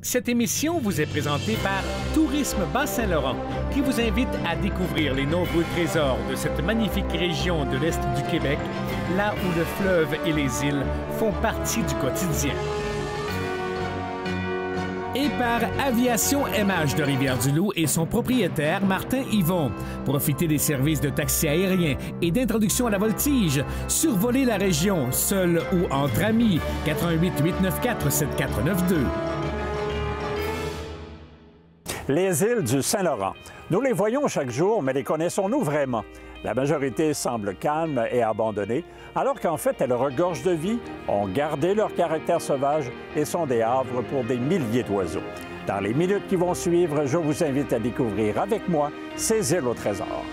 Cette émission vous est présentée par Tourisme Bas-Saint-Laurent, qui vous invite à découvrir les nombreux trésors de cette magnifique région de l'Est du Québec, là où le fleuve et les îles font partie du quotidien. Et par Aviation MH de Rivière-du-Loup et son propriétaire, Martin Yvon. Profitez des services de taxi aérien et d'introduction à la voltige. Survolez la région, seul ou entre amis. 88 894 7492. Les îles du Saint-Laurent. Nous les voyons chaque jour, mais les connaissons-nous vraiment? La majorité semble calme et abandonnée, alors qu'en fait, elles regorgent de vie, ont gardé leur caractère sauvage et sont des havres pour des milliers d'oiseaux. Dans les minutes qui vont suivre, je vous invite à découvrir avec moi ces îles au trésor.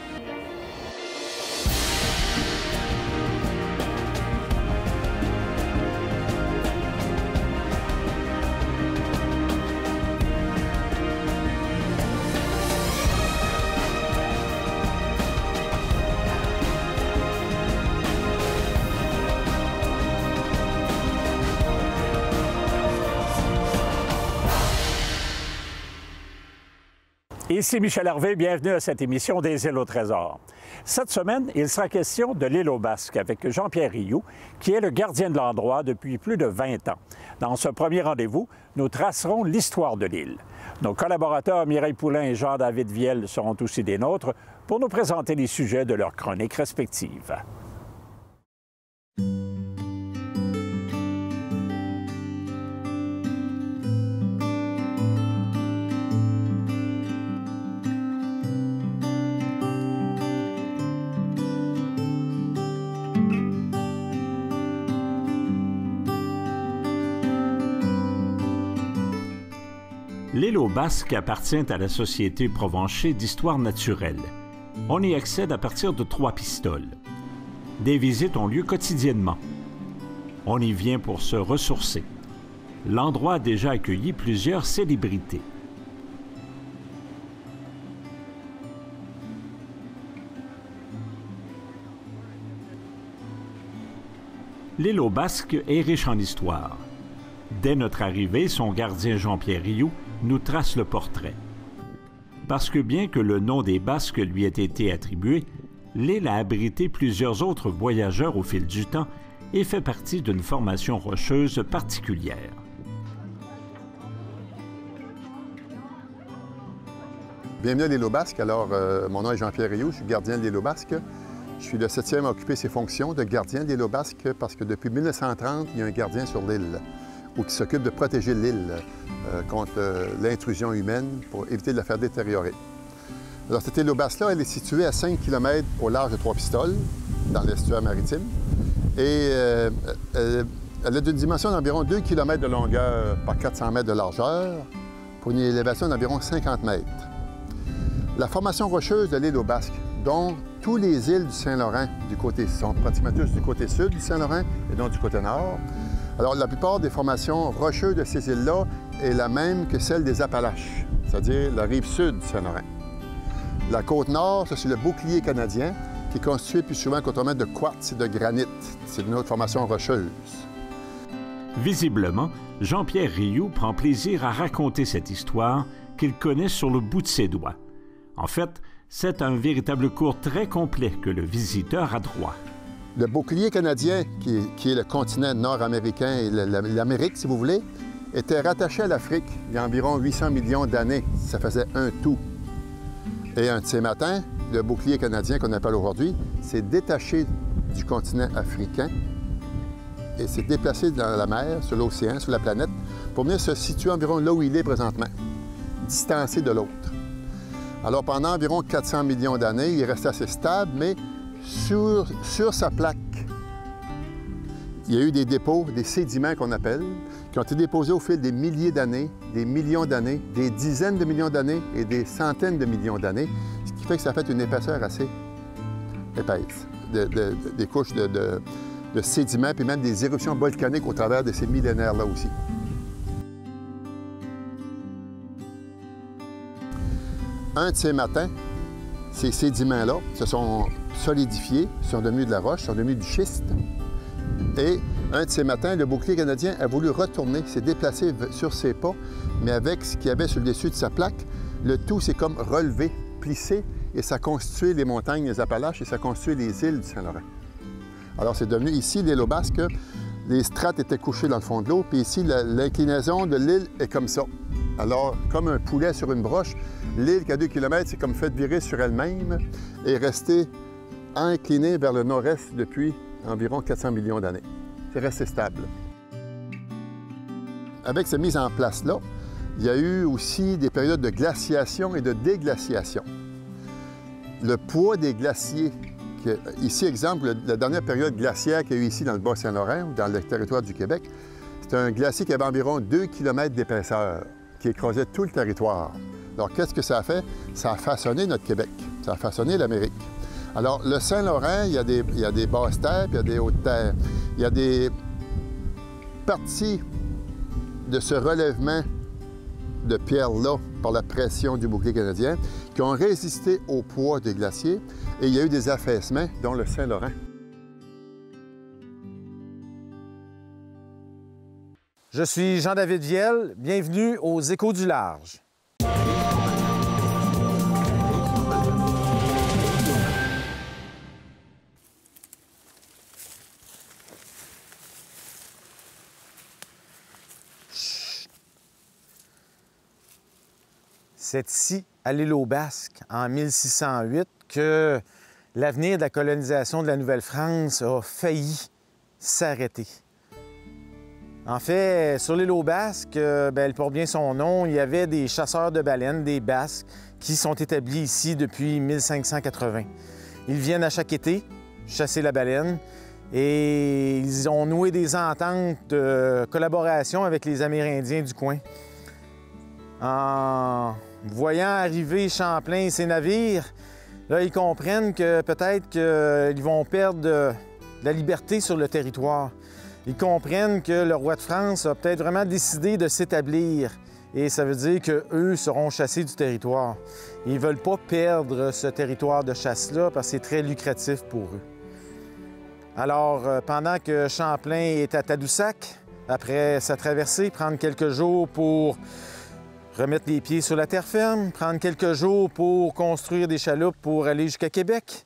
Ici Michel Hervé, bienvenue à cette émission des îles au trésor. Cette semaine, il sera question de l'île aux Basques avec Jean-Pierre Rioux, qui est le gardien de l'endroit depuis plus de 20 ans. Dans ce premier rendez-vous, nous tracerons l'histoire de l'île. Nos collaborateurs Mireille Poulain et Jean-David Viel seront aussi des nôtres pour nous présenter les sujets de leurs chroniques respectives. L'île aux Basques appartient à la Société Provencher d'histoire naturelle. On y accède à partir de 3 pistoles. Des visites ont lieu quotidiennement. On y vient pour se ressourcer. L'endroit a déjà accueilli plusieurs célébrités. L'île aux Basques est riche en histoire. Dès notre arrivée, son gardien Jean-Pierre Rioux nous trace le portrait. Parce que bien que le nom des Basques lui ait été attribué, l'île a abrité plusieurs autres voyageurs au fil du temps et fait partie d'une formation rocheuse particulière. Bienvenue à l'île aux Basques. Alors, mon nom est Jean-Pierre Rioux, je suis gardien de l'île aux Basques. Je suis le 7e à occuper ces fonctions de gardien de l'île aux Basques parce que depuis 1930, il y a un gardien sur l'île ou qui s'occupe de protéger l'île contre l'intrusion humaine pour éviter de la faire détériorer. Alors, cette île aux Basques-là, elle est située à 5 km au large de Trois-Pistoles, dans l'estuaire maritime, et elle a d'une dimension d'environ 2 km de longueur par 400 mètres de largeur, pour une élévation d'environ 50 mètres. La formation rocheuse de l'île aux Basques, dont toutes les îles du Saint-Laurent sont pratiquement tous du côté sud du Saint-Laurent et donc du côté nord. Alors, la plupart des formations rocheuses de ces îles-là est la même que celle des Appalaches, c'est-à-dire la rive sud du Saint-Laurent. La côte nord, c'est le bouclier canadien, qui est constitué plus souvent qu'autrement de quartz et de granit. C'est une autre formation rocheuse. Visiblement, Jean-Pierre Rioux prend plaisir à raconter cette histoire qu'il connaît sur le bout de ses doigts. En fait, c'est un véritable cours très complet que le visiteur a droit. Le bouclier canadien, qui est le continent nord-américain et l'Amérique, si vous voulez, était rattaché à l'Afrique il y a environ 800 millions d'années. Ça faisait un tout. Et un de ces matins, le bouclier canadien qu'on appelle aujourd'hui s'est détaché du continent africain et s'est déplacé dans la mer, sur l'océan, sur la planète, pour venir se situer environ là où il est présentement, distancé de l'autre. Alors, pendant environ 400 millions d'années, il est resté assez stable, mais sur sa plaque, il y a eu des dépôts, des sédiments qu'on appelle, qui ont été déposés au fil des milliers d'années, des millions d'années, des dizaines de millions d'années et des centaines de millions d'années, ce qui fait que ça fait une épaisseur assez épaisse, des couches de sédiments, puis même des éruptions volcaniques au travers de ces millénaires-là aussi. Un de ces matins, ces sédiments-là se sont solidifiés, sont devenus de la roche, sont devenus du schiste. Et Un de ces matins, le bouclier canadien a voulu retourner, s'est déplacé sur ses pas, mais avec ce qu'il y avait sur le dessus de sa plaque, le tout s'est comme relevé, plissé, et ça a constitué les montagnes, les Appalaches, et ça a constitué les îles du Saint-Laurent. Alors, c'est devenu ici l'île aux Basques. Les strates étaient couchées dans le fond de l'eau, puis ici, l'inclinaison de l'île est comme ça. Alors, comme un poulet sur une broche, l'île qui a 2 km, c'est comme fait virer sur elle-même et est restée inclinée vers le nord-est depuis environ 400 millions d'années. C'est resté stable. Avec cette mise en place-là, il y a eu aussi des périodes de glaciation et de déglaciation. Le poids des glaciers, ici, exemple, la dernière période glaciaire qu'il y a eu ici dans le Bas-Saint-Laurent, dans le territoire du Québec, c'est un glacier qui avait environ 2 km d'épaisseur, qui écrasait tout le territoire. Alors, qu'est-ce que ça a fait? Ça a façonné notre Québec, ça a façonné l'Amérique. Alors, le Saint-Laurent, il y a des basses terres, puis il y a des hautes terres. Il y a des parties de ce relèvement de pierres-là par la pression du bouclier canadien qui ont résisté au poids des glaciers et il y a eu des affaissements, dont le Saint-Laurent. Je suis Jean-David Viel, bienvenue aux Échos du Large. C'est ici, à l'île aux Basques, en 1608, que l'avenir de la colonisation de la Nouvelle-France a failli s'arrêter. En fait, sur l'île aux Basques, elle porte bien son nom, il y avait des chasseurs de baleines, des Basques, qui sont établis ici depuis 1580. Ils viennent à chaque été chasser la baleine et ils ont noué des ententes de collaboration avec les Amérindiens du coin. En voyant arriver Champlain et ses navires, là, ils comprennent que peut-être qu'ils vont perdre de la liberté sur le territoire. Ils comprennent que le roi de France a peut-être vraiment décidé de s'établir et ça veut dire qu'eux seront chassés du territoire. Ils ne veulent pas perdre ce territoire de chasse-là parce que c'est très lucratif pour eux. Alors, pendant que Champlain est à Tadoussac, après sa traversée, prendre quelques jours pour remettre les pieds sur la terre ferme, prendre quelques jours pour construire des chaloupes pour aller jusqu'à Québec,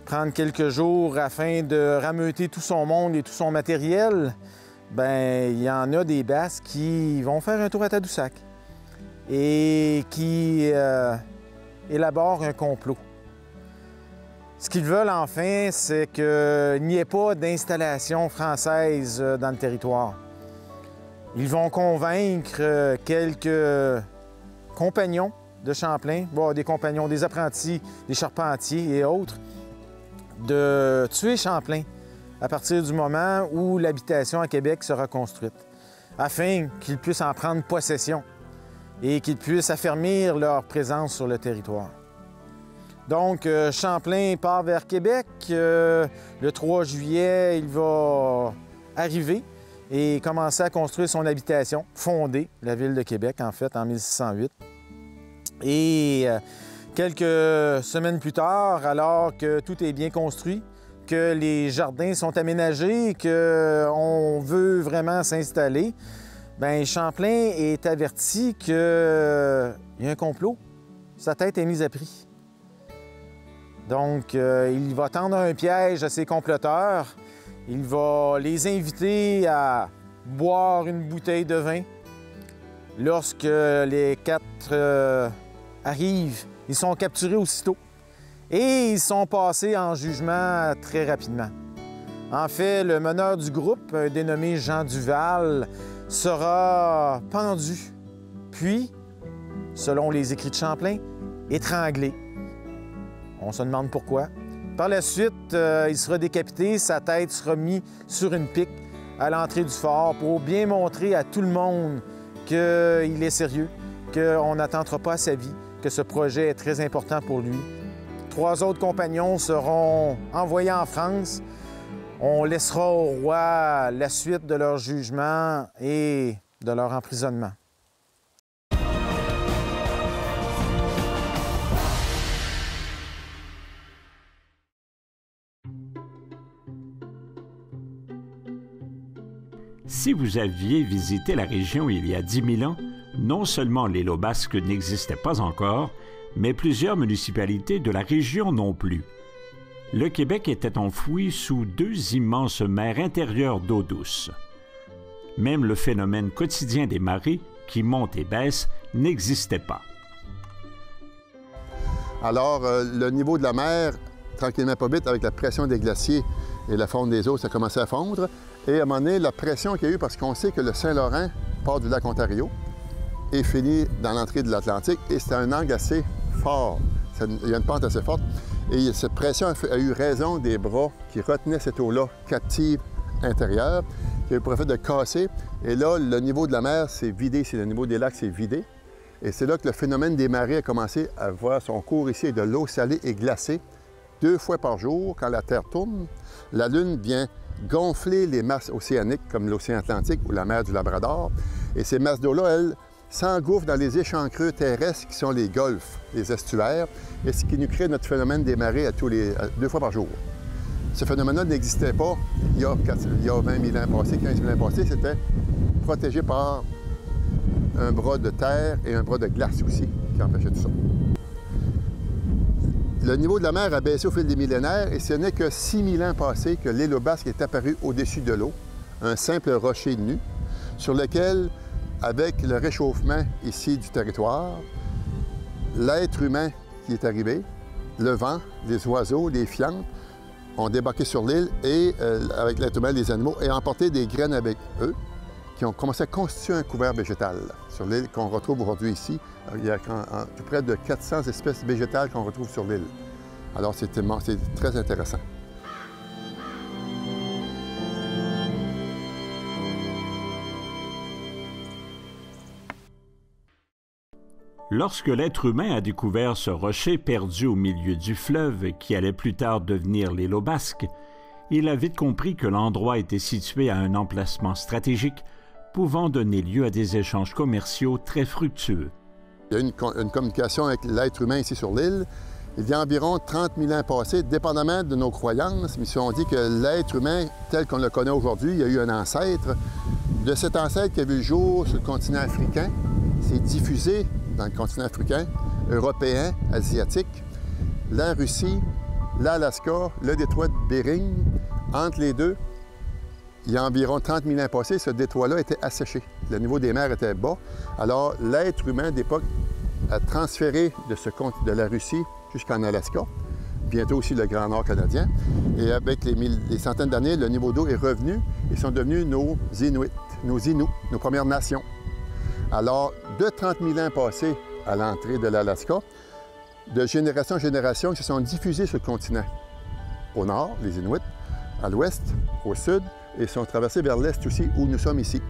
prendre quelques jours afin de rameuter tout son monde et tout son matériel, bien, il y en a des Basques qui vont faire un tour à Tadoussac et qui élaborent un complot. Ce qu'ils veulent enfin, c'est qu'il n'y ait pas d'installation française dans le territoire. Ils vont convaincre quelques compagnons de Champlain, des compagnons, des apprentis, des charpentiers et autres, de tuer Champlain à partir du moment où l'habitation à Québec sera construite, afin qu'ils puissent en prendre possession et qu'ils puissent affermir leur présence sur le territoire. Donc, Champlain part vers Québec. Le 3 juillet, il va arriver et commencer à construire son habitation, fonder la ville de Québec, en fait, en 1608. Et quelques semaines plus tard, alors que tout est bien construit, que les jardins sont aménagés, qu'on veut vraiment s'installer, bien, Champlain est averti qu'il y a un complot. Sa tête est mise à prix. Donc, il va tendre un piège à ses comploteurs. Il va les inviter à boire une bouteille de vin. Lorsque les 4 arrivent, ils sont capturés aussitôt et ils sont passés en jugement très rapidement. En fait, le meneur du groupe, dénommé Jean Duval, sera pendu, puis, selon les écrits de Champlain, étranglé. On se demande pourquoi. Par la suite, il sera décapité, sa tête sera mise sur une pique à l'entrée du fort pour bien montrer à tout le monde qu'il est sérieux, qu'on n'attendra pas à sa vie, que ce projet est très important pour lui. 3 autres compagnons seront envoyés en France. On laissera au roi la suite de leur jugement et de leur emprisonnement. Si vous aviez visité la région il y a 10 000 ans, non seulement l'île aux Basques n'existait pas encore, mais plusieurs municipalités de la région non plus. Le Québec était enfoui sous 2 immenses mers intérieures d'eau douce. Même le phénomène quotidien des marées, qui montent et baissent, n'existait pas. Alors, le niveau de la mer, tranquillement pas vite, avec la pression des glaciers et la fonte des eaux, ça commençait à fondre. Et à un moment donné, la pression qu'il y a eu, parce qu'on sait que le Saint-Laurent part du lac Ontario et finit dans l'entrée de l'Atlantique, et c'est un angle assez fort. Il y a une pente assez forte. Et cette pression a eu raison des bras qui retenaient cette eau-là captive intérieure, qui a eu pour effet de casser. Et là, le niveau de la mer s'est vidé, le niveau des lacs s'est vidé. Et c'est là que le phénomène des marées a commencé à voir son cours ici, avec de l'eau salée et glacée. 2 fois par jour, quand la Terre tourne, la Lune vient gonfler les masses océaniques, comme l'océan Atlantique ou la mer du Labrador. Et ces masses d'eau-là, elles, s'engouffrent dans les échancreux terrestres qui sont les golfes, les estuaires, et ce qui nous crée notre phénomène des marées à 2 fois par jour. Ce phénomène-là n'existait pas il y a 20 000 ans passés, 15 000 ans passés, c'était protégé par un bras de terre et un bras de glace aussi, qui empêchait tout ça. Le niveau de la mer a baissé au fil des millénaires et ce n'est que 6 000 ans passés que l'île aux Basques est apparue au-dessus de l'eau, un simple rocher nu, sur lequel, avec le réchauffement ici du territoire, l'être humain qui est arrivé, le vent, les oiseaux, les fientes, ont débarqué sur l'île et, avec l'être humain, les animaux, et emporté des graines avec eux, qui ont commencé à constituer un couvert végétal sur l'île qu'on retrouve aujourd'hui ici. Il y a tout près de 400 espèces végétales qu'on retrouve sur l'île. Alors, c'est très intéressant. Lorsque l'être humain a découvert ce rocher perdu au milieu du fleuve qui allait plus tard devenir l'île aux Basques, il a vite compris que l'endroit était situé à un emplacement stratégique pouvant donner lieu à des échanges commerciaux très fructueux. Il y a une communication avec l'être humain ici sur l'île. Il y a environ 30 000 ans passés, dépendamment de nos croyances, mais si on dit que l'être humain, tel qu'on le connaît aujourd'hui, il y a eu un ancêtre. De cet ancêtre qui a vu le jour sur le continent africain, s'est diffusé dans le continent africain, européen, asiatique, la Russie, l'Alaska, le détroit de Bering. Entre les deux, il y a environ 30 000 ans passés, ce détroit-là était asséché. Le niveau des mers était bas. Alors, l'être humain d'époque a transféré de la Russie jusqu'en Alaska, bientôt aussi le Grand Nord canadien. Et avec les centaines d'années, le niveau d'eau est revenu et sont devenus nos Inuits, nos Premières Nations. Alors, de 30 000 ans passés à l'entrée de l'Alaska, de génération en génération, ils se sont diffusés sur le continent. Au nord, les Inuits, à l'ouest, au sud, et sont traversés vers l'est aussi, où nous sommes ici.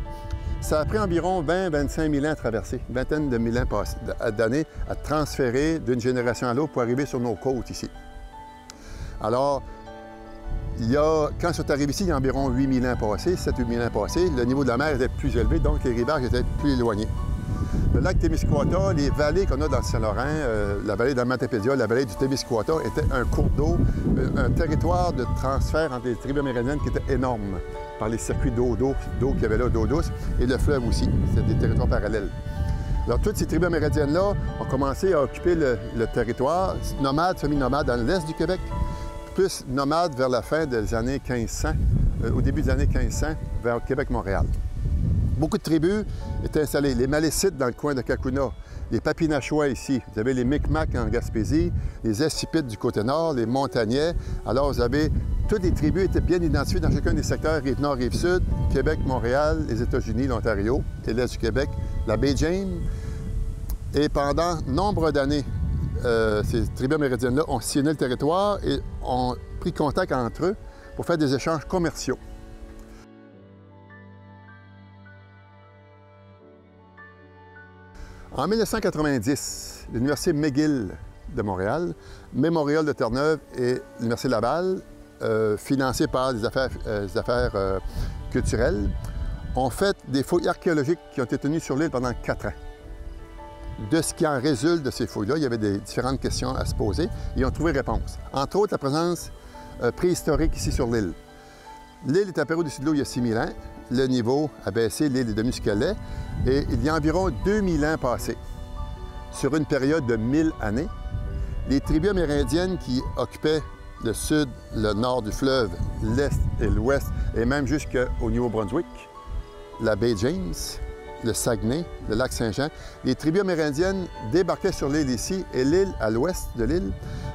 Ça a pris environ 20-25 000 ans à traverser, une vingtaine de mille ans d'années à transférer d'une génération à l'autre pour arriver sur nos côtes ici. Alors, quand ils sont arrivés ici, il y a environ 8 000 ans passés, 7-8 000 ans passés, le niveau de la mer était plus élevé, donc les rivages étaient plus éloignés. Le lac Témiscouata, les vallées qu'on a dans le Saint-Laurent, la vallée d'Amatapédia, la vallée du Témiscouata, était un cours d'eau, un territoire de transfert entre les tribus amérindiennes qui était énorme, par les circuits d'eau qu'il y avait là, d'eau douce, et le fleuve aussi. C'était des territoires parallèles. Alors, toutes ces tribus amérindiennes-là ont commencé à occuper le territoire, nomades, semi-nomades, dans l'est du Québec, plus nomades vers la fin des années 1500, au début des années 1500, vers Québec-Montréal. Beaucoup de tribus étaient installées. Les Malécites dans le coin de Kakuna, les Papinachois ici, vous avez les Micmacs en Gaspésie, les Escipites du côté nord, les Montagnais. Alors, vous avez toutes les tribus étaient bien identifiées dans chacun des secteurs, Rive-Nord, Rive-Sud, Québec, Montréal, les États-Unis, l'Ontario et l'Est du Québec, la baie James. Et pendant nombre d'années, ces tribus amérindiennes-là ont sillonné le territoire et ont pris contact entre eux pour faire des échanges commerciaux. En 1990, l'Université McGill de Montréal, Mémorial de Terre-Neuve et l'Université Laval, financées par des affaires culturelles, ont fait des fouilles archéologiques qui ont été tenues sur l'île pendant 4 ans. De ce qui en résulte de ces fouilles-là, il y avait différentes questions à se poser et ils ont trouvé réponse. Entre autres, la présence préhistorique ici sur l'île. L'île est apparue au-dessus de l'eau il y a 6 000 ans. le niveau a baissé, l'île est devenue ce qu'elle est, et il y a environ 2000 ans passés. Sur une période de 1000 années, les tribus amérindiennes qui occupaient le sud, le nord du fleuve, l'est et l'ouest, et même jusqu'au Nouveau-Brunswick, la baie James, le Saguenay, le lac Saint-Jean, les tribus amérindiennes débarquaient sur l'île ici, et l'île à l'ouest de l'île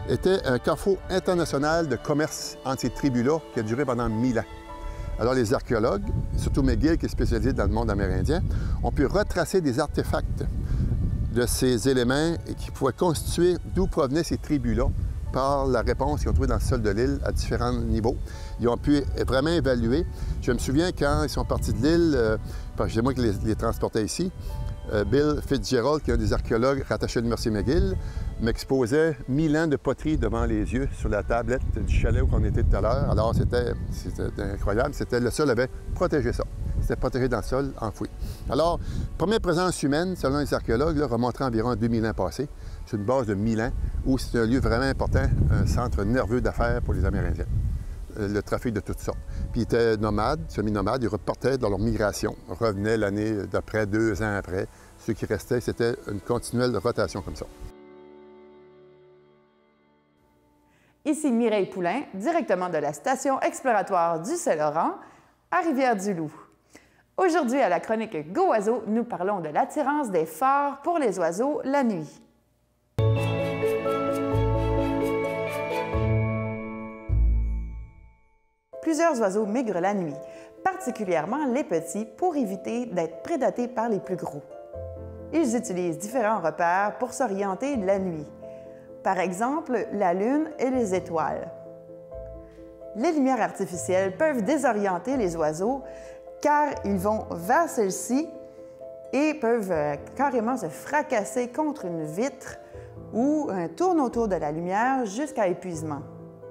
était un carrefour international de commerce entre ces tribus-là qui a duré pendant 1000 ans. Alors les archéologues, surtout McGill qui est spécialisé dans le monde amérindien, ont pu retracer des artefacts de ces éléments et qui pouvaient constituer d'où provenaient ces tribus-là par la réponse qu'ils ont trouvée dans le sol de l'île à différents niveaux. Ils ont pu vraiment évaluer. Je me souviens quand ils sont partis de l'île, parce que c'est moi qui les transportais ici, Bill Fitzgerald, qui est un des archéologues rattaché à l'Université McGill, m'exposait 1000 ans de poterie devant les yeux sur la tablette du chalet où on était tout à l'heure. Alors c'était incroyable. Le sol avait protégé ça. C'était protégé dans le sol, enfoui. Alors, première présence humaine, selon les archéologues, là, remonterait environ à 2000 ans passés, sur une base de 1000 ans, où c'est un lieu vraiment important, un centre nerveux d'affaires pour les Amérindiens. Le trafic de toutes sortes. Puis ils étaient nomades, semi-nomades, ils repartaient dans leur migration, revenaient l'année d'après, 2 ans après. Ceux qui restaient, c'était une continuelle rotation comme ça. Ici Mireille Poulain, directement de la station exploratoire du Saint-Laurent, à Rivière-du-Loup. Aujourd'hui, à la chronique Go Oiseaux, nous parlons de l'attirance des phares pour les oiseaux la nuit. Plusieurs oiseaux migrent la nuit, particulièrement les petits, pour éviter d'être prédatés par les plus gros. Ils utilisent différents repères pour s'orienter la nuit. Par exemple, la Lune et les étoiles. Les lumières artificielles peuvent désorienter les oiseaux car ils vont vers celles-ci et peuvent carrément se fracasser contre une vitre ou tournent autour de la lumière jusqu'à épuisement.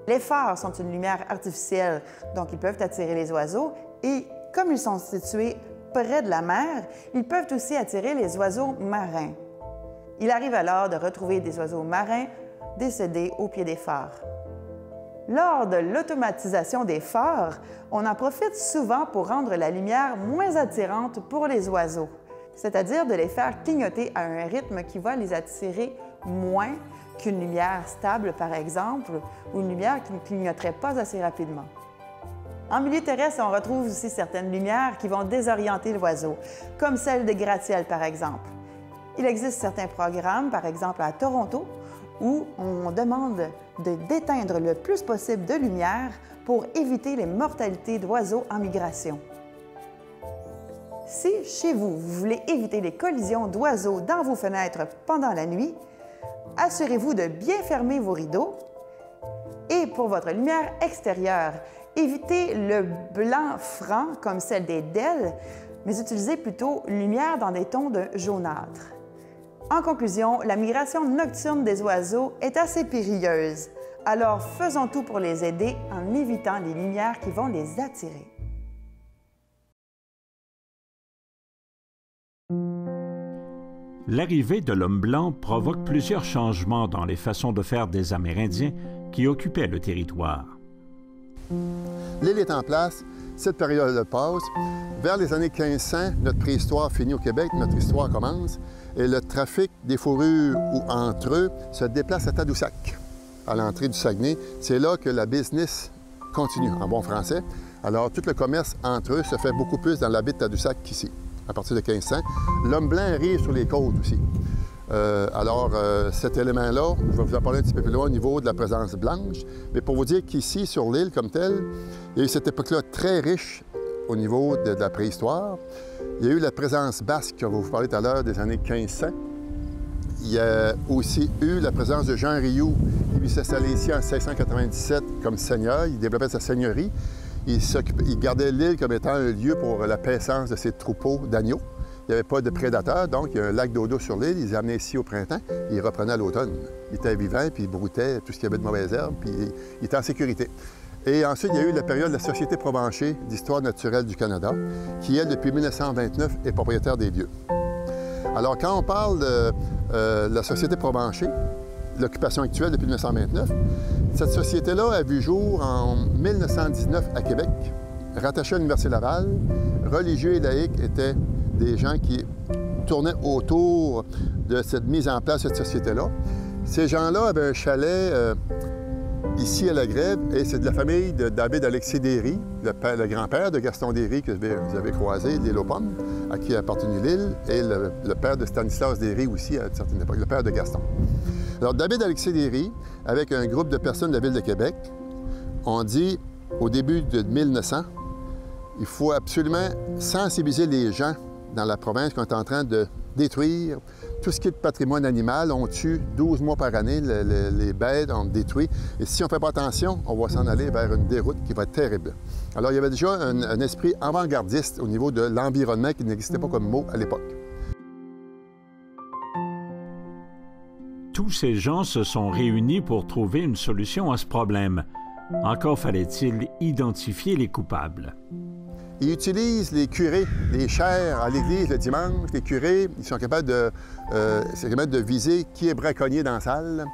Les phares sont une lumière artificielle, donc ils peuvent attirer les oiseaux et comme ils sont situés près de la mer, ils peuvent aussi attirer les oiseaux marins. Il arrive alors de retrouver des oiseaux marins décédés au pied des phares. Lors de l'automatisation des phares, on en profite souvent pour rendre la lumière moins attirante pour les oiseaux, c'est-à-dire de les faire clignoter à un rythme qui va les attirer moins qu'une lumière stable, par exemple, ou une lumière qui ne clignoterait pas assez rapidement. En milieu terrestre, on retrouve aussi certaines lumières qui vont désorienter l'oiseau, comme celle des gratte-ciels, par exemple. Il existe certains programmes, par exemple à Toronto, où on demande d'éteindre le plus possible de lumière pour éviter les mortalités d'oiseaux en migration. Si, chez vous, vous voulez éviter les collisions d'oiseaux dans vos fenêtres pendant la nuit, assurez-vous de bien fermer vos rideaux. Et pour votre lumière extérieure, évitez le blanc franc comme celle des DEL, mais utilisez plutôt une lumière dans des tons de jaunâtre. En conclusion, la migration nocturne des oiseaux est assez périlleuse, alors faisons tout pour les aider en évitant les lumières qui vont les attirer. L'arrivée de l'homme blanc provoque plusieurs changements dans les façons de faire des Amérindiens qui occupaient le territoire. L'île est en place, cette période passe. Vers les années 1500, notre préhistoire finit au Québec, notre histoire commence, et le trafic des fourrures ou entre eux se déplace à Tadoussac, à l'entrée du Saguenay. C'est là que la business continue, en bon français. Alors, tout le commerce entre eux se fait beaucoup plus dans la baie de Tadoussac qu'ici, à partir de 1500. L'homme blanc arrive sur les côtes aussi. Cet élément-là, je vais vous en parler un petit peu plus loin au niveau de la présence blanche, mais pour vous dire qu'ici, sur l'île comme telle, il y a eu cette époque-là très riche au niveau de la préhistoire. Il y a eu la présence basque, on va vous parler tout à l'heure, des années 1500. Il y a aussi eu la présence de Jean Rioux. Il s'est installé ici en 1697 comme seigneur. Il développait sa seigneurie. Il gardait l'île comme étant un lieu pour la paissance de ses troupeaux d'agneaux. Il n'y avait pas de prédateurs, donc il y a un lac d'eau douce sur l'île. Il les amenait ici au printemps et il reprenait à l'automne. Il était vivant, puis il broutait tout ce qu'il y avait de mauvaises herbes, puis il était en sécurité. Et ensuite, il y a eu la période de la Société Provencher d'histoire naturelle du Canada, qui, elle, depuis 1929, est propriétaire des lieux. Alors, quand on parle de la Société Provencher, l'occupation actuelle depuis 1929, cette société-là a vu jour en 1919 à Québec. rattachés à l'Université Laval, religieux et laïcs, étaient des gens qui tournaient autour de cette mise en place de cette société-là. Ces gens-là avaient un chalet ici à la Grève, et c'est de la famille de David Alexis Derry, le grand-père de Gaston Derry que vous avez croisé, l'île aux Pommes, à qui a appartenu l'île, et le père de Stanislas Derry aussi, à une certaine époque, le père de Gaston. Alors, David Alexis Derry, avec un groupe de personnes de la Ville de Québec, ont dit, au début de 1900, il faut absolument sensibiliser les gens dans la province qui sont en train de détruire tout ce qui est de patrimoine animal. On tue 12 mois par année les bêtes, on détruit. Et si on ne fait pas attention, on va s'en aller vers une déroute qui va être terrible. Alors, il y avait déjà un esprit avant-gardiste au niveau de l'environnement qui n'existait pas comme mot à l'époque. Tous ces gens se sont réunis pour trouver une solution à ce problème. Encore fallait-il identifier les coupables. Ils utilisent les curés, les chaires à l'église le dimanche. Les curés, ils sont capables de viser qui est braconnier dans la salle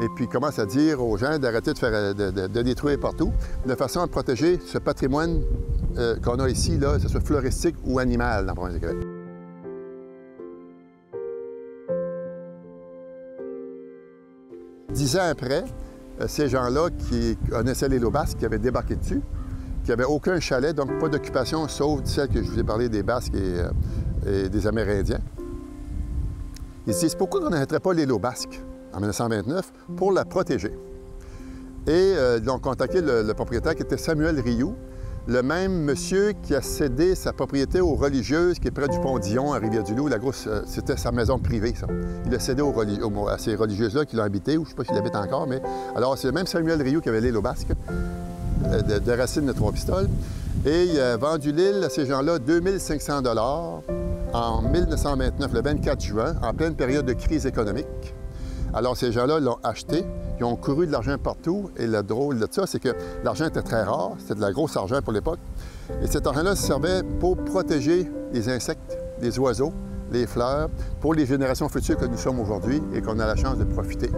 et puis commencent à dire aux gens d'arrêter de détruire partout, de façon à protéger ce patrimoine qu'on a ici, là, que ce soit floristique ou animal dans la province de Québec. Dix ans après, ces gens-là qui connaissaient l'île aux Basques, qui avaient débarqué dessus, qui n'avaient aucun chalet, donc pas d'occupation, sauf celle que je vous ai parlé des Basques et des Amérindiens. Ils se disent pourquoi on n'arrêterait pas l'île aux Basques en 1929 pour la protéger. Et ils ont contacté le propriétaire qui était Samuel Rioux, le même monsieur qui a cédé sa propriété aux religieuses qui est près du pont Dion à Rivière-du-Loup. C'était sa maison privée, ça. Il a cédé à ces religieuses-là qui l'ont habité, ou je ne sais pas s'il habite encore, mais alors c'est le même Samuel Rioux qui avait l'île aux Basques, de Racine de Trois-Pistoles. Et il a vendu l'île à ces gens-là 2500 $ en 1929, le 24 juin, en pleine période de crise économique. Alors ces gens-là l'ont acheté, ils ont couru de l'argent partout, et le drôle de ça, c'est que l'argent était très rare, c'était de la grosse argent pour l'époque, et cet argent-là servait pour protéger les insectes, les oiseaux, les fleurs, pour les générations futures que nous sommes aujourd'hui et qu'on a la chance de profiter.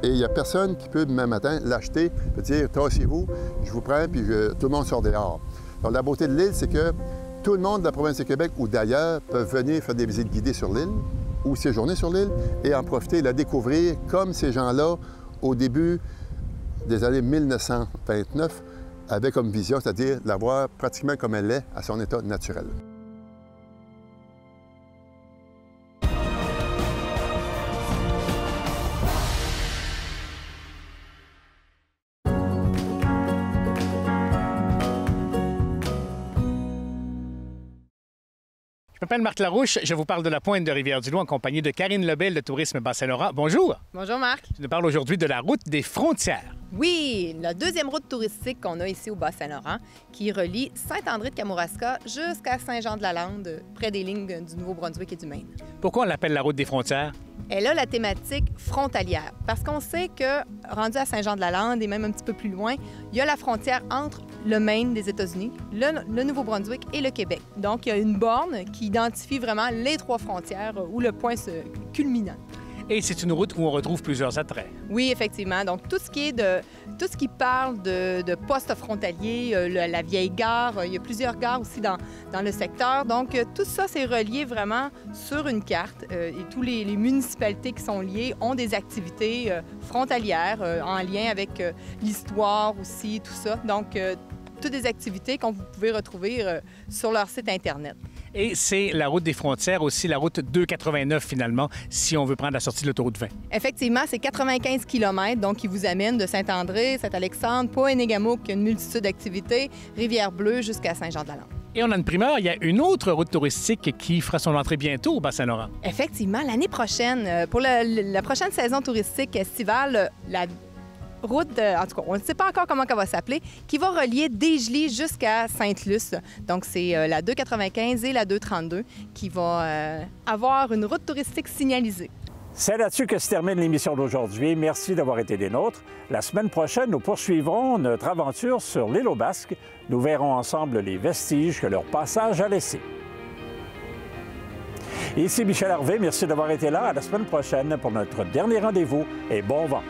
Et il n'y a personne qui peut, demain matin, l'acheter, peut dire « tassez-vous, je vous prends, puis tout le monde sort dehors ». Alors, la beauté de l'île, c'est que tout le monde de la province de Québec ou d'ailleurs peuvent venir faire des visites guidées sur l'île ou séjourner sur l'île et en profiter et la découvrir comme ces gens-là, au début des années 1929, avaient comme vision, c'est-à-dire la voir pratiquement comme elle est à son état naturel. Je m'appelle Marc Larouche, je vous parle de la pointe de Rivière-du-Loup en compagnie de Karine Lebel de Tourisme Bas-Saint-Laurent. Bonjour! Bonjour Marc. Tu nous parles aujourd'hui de la route des frontières. Oui, la deuxième route touristique qu'on a ici au Bas-Saint-Laurent qui relie Saint-André-de-Kamouraska jusqu'à Saint-Jean-de-la-Lande, près des lignes du Nouveau-Brunswick et du Maine. Pourquoi on l'appelle la route des frontières? Elle a la thématique frontalière parce qu'on sait que, rendu à Saint-Jean-de-la-Lande et même un petit peu plus loin, il y a la frontière entre le Maine des États-Unis, le Nouveau-Brunswick et le Québec. Donc, il y a une borne qui identifie vraiment les trois frontières où le point se culminant. Et c'est une route où on retrouve plusieurs attraits. Oui, effectivement. Donc, tout ce qui parle de postes frontaliers, la vieille gare, il y a plusieurs gares aussi dans le secteur. Donc, tout ça, c'est relié vraiment sur une carte. Et tous les municipalités qui sont liées ont des activités frontalières en lien avec l'histoire aussi, tout ça. Donc, toutes des activités qu'on vous pouvez retrouver sur leur site Internet. Et c'est la route des frontières, aussi la route 289 finalement, si on veut prendre la sortie de l'autoroute 20. Effectivement, c'est 95 km, donc qui vous amène de Saint-André, Saint-Alexandre, Pointe-Négamouk, une multitude d'activités, Rivière-Bleue jusqu'à Saint-Jean-de-la-Lande. Et on a une primeur, il y a une autre route touristique qui fera son entrée bientôt au Bas-Saint-Laurent. Effectivement, l'année prochaine, pour la prochaine saison touristique estivale, la route, en tout cas, on ne sait pas encore comment elle va s'appeler, qui va relier Desjely jusqu'à Sainte-Luce. Donc, c'est la 295 et la 232 qui va avoir une route touristique signalisée. C'est là-dessus que se termine l'émission d'aujourd'hui. Merci d'avoir été des nôtres. La semaine prochaine, nous poursuivrons notre aventure sur l'île aux Basques. Nous verrons ensemble les vestiges que leur passage a laissés. Ici Michel Harvey, merci d'avoir été là. À la semaine prochaine pour notre dernier rendez-vous et bon vent.